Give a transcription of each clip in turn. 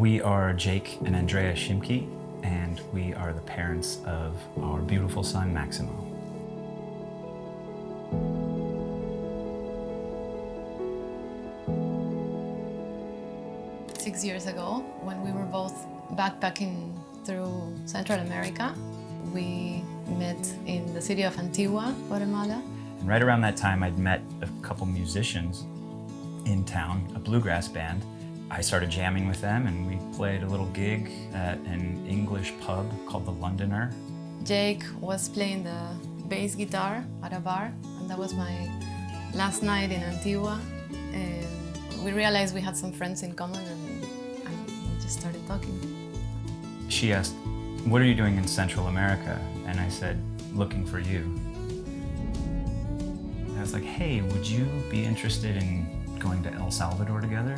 We are Jake and Andrea Schimkes, and we are the parents of our beautiful son, Maximo. Six years ago, when we were both backpacking through Central America, we met in the city of Antigua, Guatemala. And right around that time, I'd met a couple musicians in town, a bluegrass band. I started jamming with them, and we played a little gig at an English pub called the Londoner. Jake was playing the bass guitar at a bar, and that was my last night in Antigua. And we realized we had some friends in common, and we just started talking. She asked, "What are you doing in Central America?" And I said, "Looking for you." And I was like, "Hey, would you be interested in going to El Salvador together?"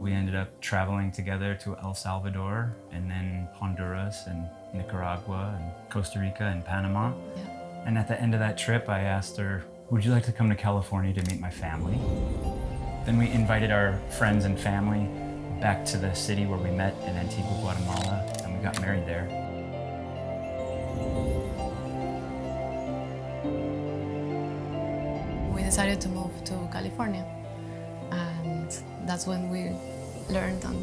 We ended up traveling together to El Salvador, and then Honduras and Nicaragua and Costa Rica and Panama. Yeah. And at the end of that trip, I asked her, "Would you like to come to California to meet my family?" Then we invited our friends and family back to the city where we met in Antigua, Guatemala, and we got married there. We decided to move to California, and that's when we learned and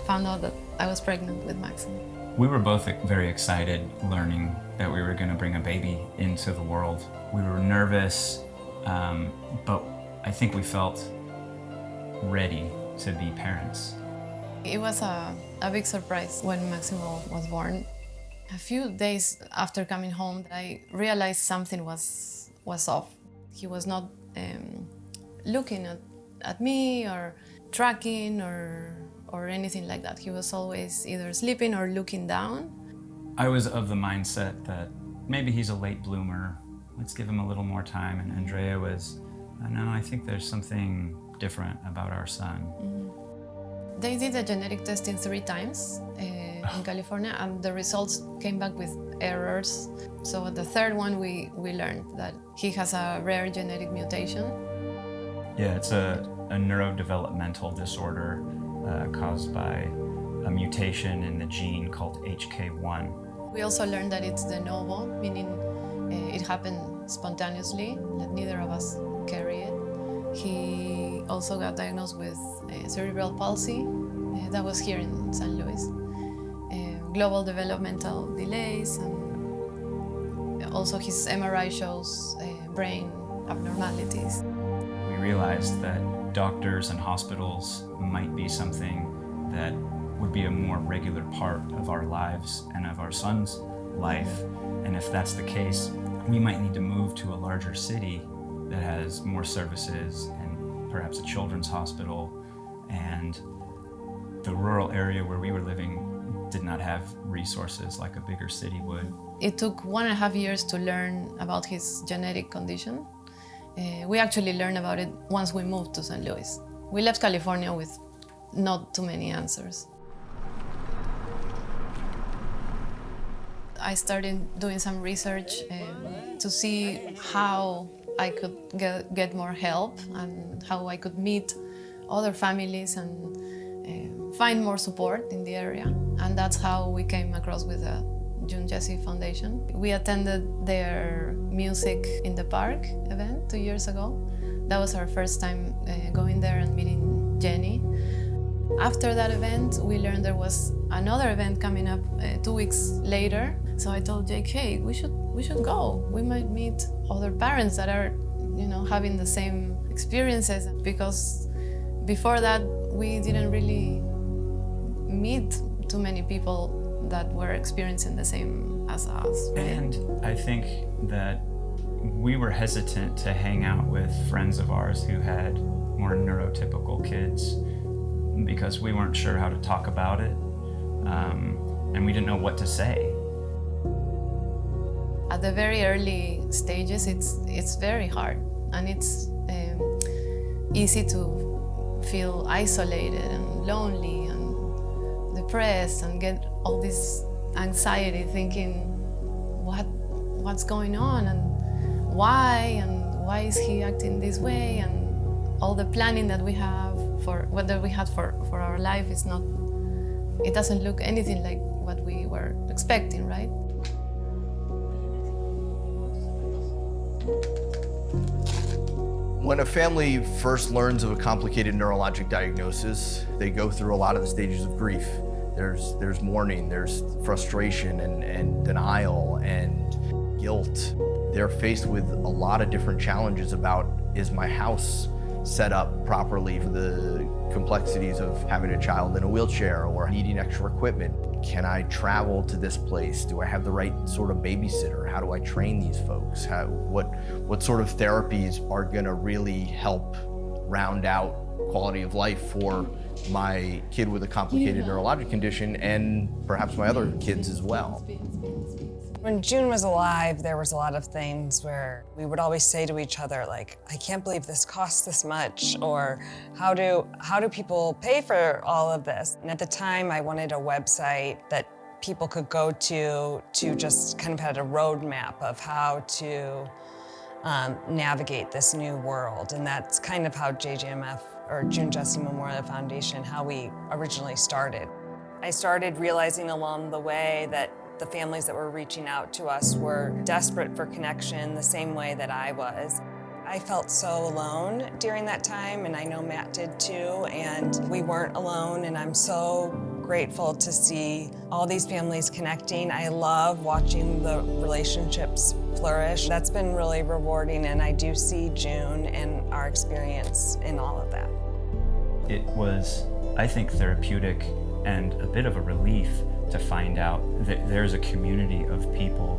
found out that I was pregnant with Maximo. We were both very excited learning that we were going to bring a baby into the world. We were nervous, but I think we felt ready to be parents. It was a big surprise when Maximo was born. A few days after coming home, I realized something was off. He was not looking at me or tracking or anything like that. He was always either sleeping or looking down. I was of the mindset that maybe he's a late bloomer. Let's give him a little more time. And Andrea was, no, I think there's something different about our son. Mm-hmm. They did the genetic testing 3 times in California, and the results came back with errors. So at the 3rd one, we learned that he has a rare genetic mutation. Yeah, it's a neurodevelopmental disorder caused by a mutation in the gene called HK1. We also learned that it's de novo, meaning it happened spontaneously, that neither of us carry it. He also got diagnosed with cerebral palsy. That was here in San Luis. Global developmental delays, and also his MRI shows brain abnormalities. We realized that doctors and hospitals might be something that would be a more regular part of our lives and of our son's life. And if that's the case, we might need to move to a larger city that has more services and perhaps a children's hospital. And the rural area where we were living did not have resources like a bigger city would. It took 1.5 years to learn about his genetic condition. We actually learned about it once we moved to St. Louis. We left California with not too many answers. I started doing some research to see how I could get more help and how I could meet other families and find more support in the area. And that's how we came across with the June Jesse Foundation. We attended their Music in the Park event 2 years ago. That was our first time going there and meeting Jenny. After that event, we learned there was another event coming up 2 weeks later. So I told Jake, hey, we should go. We might meet other parents that are, having the same experiences. Because before that, we didn't really meet too many people that were experiencing the same as us. Right? And I think that we were hesitant to hang out with friends of ours who had more neurotypical kids because we weren't sure how to talk about it, and we didn't know what to say. At the very early stages, it's very hard, and it's easy to feel isolated and lonely and depressed and get all this anxiety, thinking what's going on and why is he acting this way, and all the planning that we have for what we had for our life is not it doesn't look anything like what we were expecting, right? When a family first learns of a complicated neurologic diagnosis, they go through a lot of the stages of grief. There's mourning, there's frustration and denial and guilt. They're faced with a lot of different challenges about, is my house set up properly for the complexities of having a child in a wheelchair or needing extra equipment? Can I travel to this place? Do I have the right sort of babysitter? How do I train these folks? What sort of therapies are gonna really help round out quality of life for my kid with a complicated neurologic condition and perhaps my other kids as well? When June was alive, there was a lot of things where we would always say to each other, like, I can't believe this costs this much, or how do people pay for all of this? And at the time, I wanted a website that people could go to just kind of had a roadmap of how to navigate this new world. And that's kind of how JJMF, or June Jesse Memorial Foundation, how we originally started. I started realizing along the way that the families that were reaching out to us were desperate for connection the same way that I was. I felt so alone during that time, and I know Matt did too, and we weren't alone, and I'm so grateful to see all these families connecting. I love watching the relationships flourish. That's been really rewarding, and I do see June and our experience in all of that. It was, I think, therapeutic and a bit of a relief to find out that there's a community of people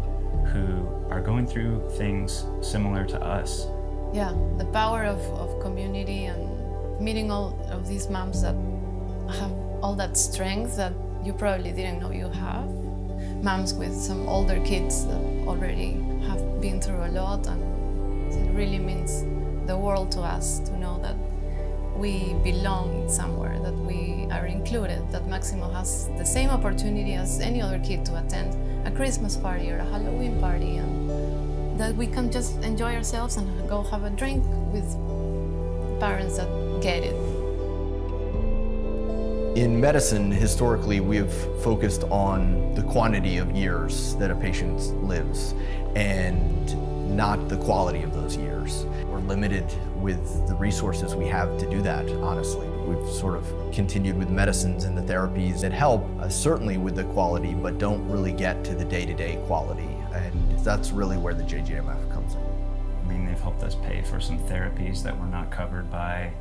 who are going through things similar to us. Yeah, the power of community and meeting all of these moms that have all that strength that you probably didn't know you have. Moms with some older kids that already have been through a lot, and it really means the world to us to know that we belong somewhere, that we are included, that Maximo has the same opportunity as any other kid to attend a Christmas party or a Halloween party, and that we can just enjoy ourselves and go have a drink with parents that get it. In medicine, historically, we have focused on the quantity of years that a patient lives and not the quality of those years. We're limited with the resources we have to do that, honestly. We've sort of continued with medicines and the therapies that help, certainly with the quality, but don't really get to the day-to-day quality. And that's really where the JJMF comes in. I mean, they've helped us pay for some therapies that were not covered by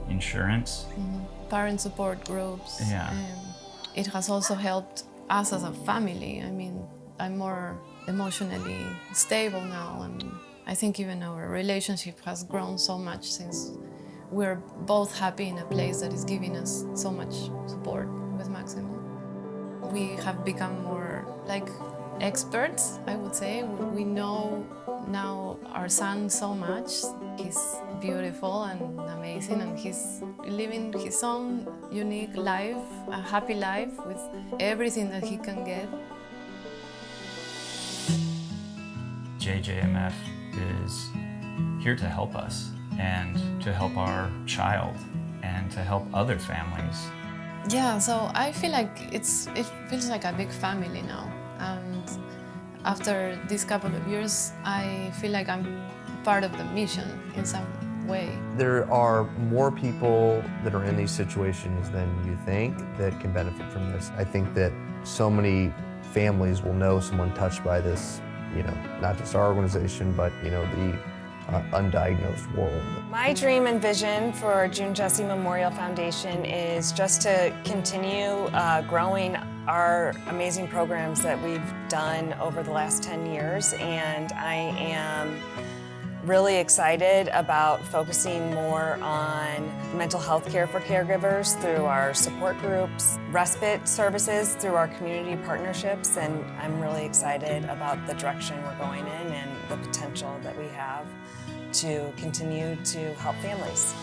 insurance. Parent support groups. Yeah. It has also helped us as a family. I mean, I'm more emotionally stable now, and I think even our relationship has grown so much since we're both happy in a place that is giving us so much support with Maximo. We have become more like experts, I would say. We know now our son so much. He's beautiful and amazing, and he's living his own unique life, a happy life with everything that he can get. JJMF is here to help us and to help our child and to help other families. Yeah, so I feel like it feels like a big family now. And after this couple of years, I feel like I'm part of the mission in some way. There are more people that are in these situations than you think that can benefit from this. I think that so many families will know someone touched by this, not just our organization, but, the undiagnosed world. My dream and vision for June Jesse Memorial Foundation is just to continue growing our amazing programs that we've done over the last 10 years, and I am really excited about focusing more on mental health care for caregivers through our support groups, respite services through our community partnerships, and I'm really excited about the direction we're going in and the potential that we have to continue to help families.